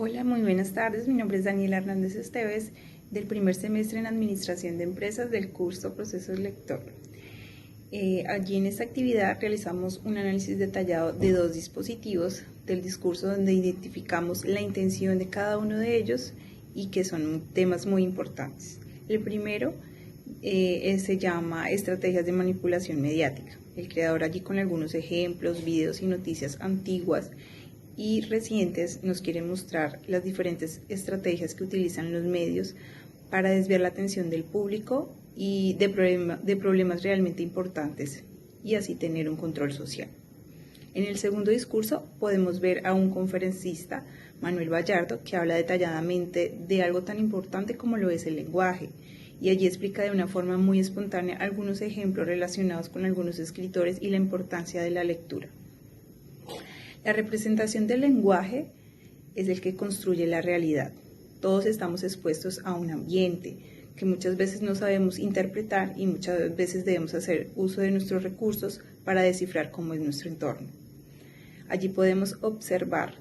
Hola, muy buenas tardes. Mi nombre es Daniela Hernández Esteves, del primer semestre en Administración de Empresas del curso Proceso Lector. Allí en esta actividad realizamos un análisis detallado de dos dispositivos del discurso donde identificamos la intención de cada uno de ellos y que son temas muy importantes. El primero se llama Estrategias de Manipulación Mediática. El creador allí con algunos ejemplos, videos y noticias antiguas y recientes nos quiere mostrar las diferentes estrategias que utilizan los medios para desviar la atención del público y de problemas realmente importantes y así tener un control social. En el segundo discurso podemos ver a un conferencista, Manuel Vallardo, que habla detalladamente de algo tan importante como lo es el lenguaje, y allí explica de una forma muy espontánea algunos ejemplos relacionados con algunos escritores y la importancia de la lectura. La representación del lenguaje es el que construye la realidad. Todos estamos expuestos a un ambiente que muchas veces no sabemos interpretar y muchas veces debemos hacer uso de nuestros recursos para descifrar cómo es nuestro entorno. Allí podemos observar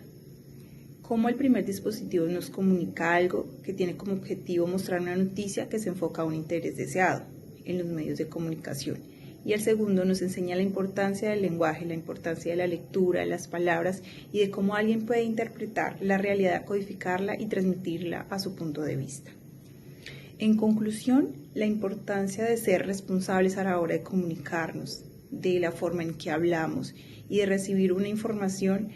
cómo el primer dispositivo nos comunica algo que tiene como objetivo mostrar una noticia que se enfoca a un interés deseado en los medios de comunicación. Y el segundo nos enseña la importancia del lenguaje, la importancia de la lectura, de las palabras y de cómo alguien puede interpretar la realidad, codificarla y transmitirla a su punto de vista. En conclusión, la importancia de ser responsables a la hora de comunicarnos, de la forma en que hablamos y de recibir una información,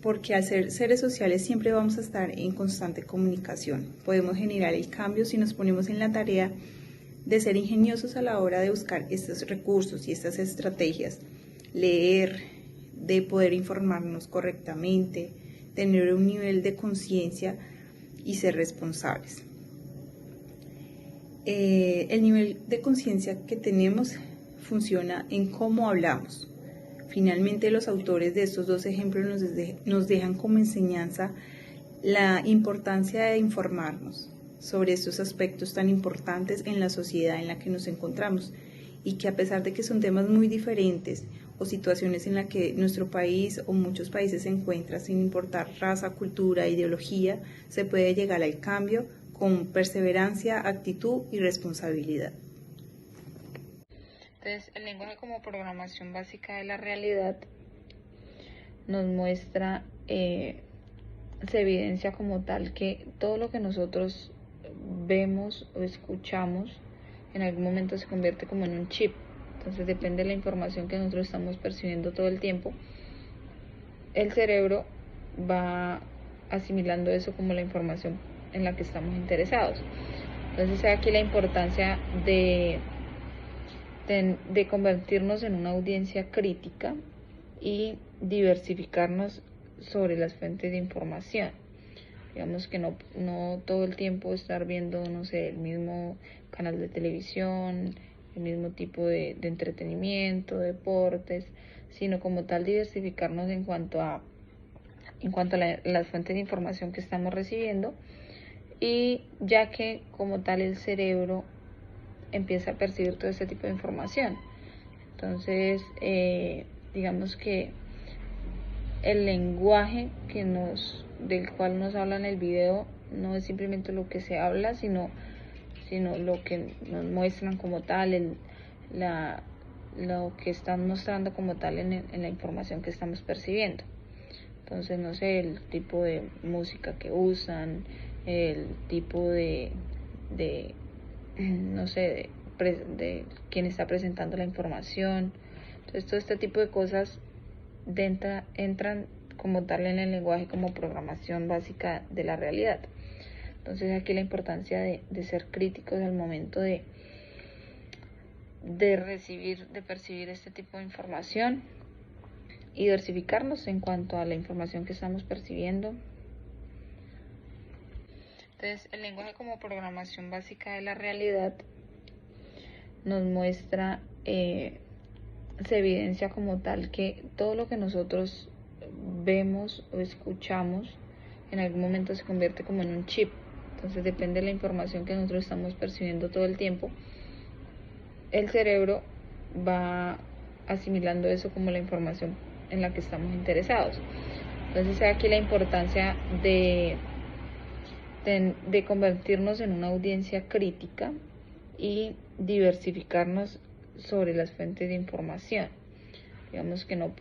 porque al ser seres sociales siempre vamos a estar en constante comunicación. Podemos generar el cambio si nos ponemos en la tarea de ser ingeniosos a la hora de buscar estos recursos y estas estrategias, leer, de poder informarnos correctamente, tener un nivel de conciencia y ser responsables. El nivel de conciencia que tenemos funciona en cómo hablamos. Finalmente, los autores de estos dos ejemplos nos dejan como enseñanza la importancia de informarnos sobre estos aspectos tan importantes en la sociedad en la que nos encontramos y que a pesar de que son temas muy diferentes o situaciones en las que nuestro país o muchos países se encuentran sin importar raza, cultura, ideología, se puede llegar al cambio con perseverancia, actitud y responsabilidad. Entonces, el lenguaje como programación básica de la realidad nos muestra, se evidencia como tal que todo lo que nosotros vemos o escuchamos en algún momento se convierte como en un chip. Entonces depende de la información que nosotros estamos percibiendo todo el tiempo, el cerebro va asimilando eso como la información en la que estamos interesados. Entonces aquí la importancia de convertirnos en una audiencia crítica y diversificarnos sobre las fuentes de información. Digamos que no todo el tiempo estar viendo, no sé, el mismo canal de televisión, el mismo tipo de entretenimiento, deportes, sino como tal diversificarnos en cuanto a las fuentes de información que estamos recibiendo, y ya que como tal el cerebro empieza a percibir todo ese tipo de información. Entonces, digamos que el lenguaje del cual nos habla en el video no es simplemente lo que se habla, sino lo que nos muestran como tal, lo que están mostrando como tal en la información que estamos percibiendo. Entonces, no sé, el tipo de música que usan, el tipo no sé, de quién está presentando la información. Entonces, todo este tipo de cosas entran como tal en el lenguaje como programación básica de la realidad. Entonces, aquí la importancia de ser críticos al momento de percibir este tipo de información y diversificarnos en cuanto a la información que estamos percibiendo. Entonces, el lenguaje como programación básica de la realidad nos muestra, se evidencia como tal que todo lo que nosotros vemos o escuchamos en algún momento se convierte como en un chip. Entonces depende de la información que nosotros estamos percibiendo todo el tiempo, el cerebro va asimilando eso como la información en la que estamos interesados. Entonces aquí la importancia de convertirnos en una audiencia crítica y diversificarnos sobre las fuentes de información. Digamos que no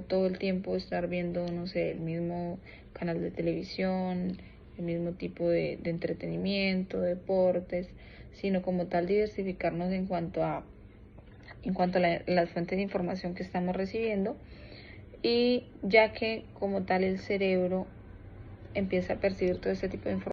todo el tiempo estar viendo, no sé, el mismo canal de televisión, el mismo tipo de entretenimiento, deportes, sino como tal diversificarnos en cuanto a las fuentes de información que estamos recibiendo, y ya que como tal el cerebro empieza a percibir todo este tipo de información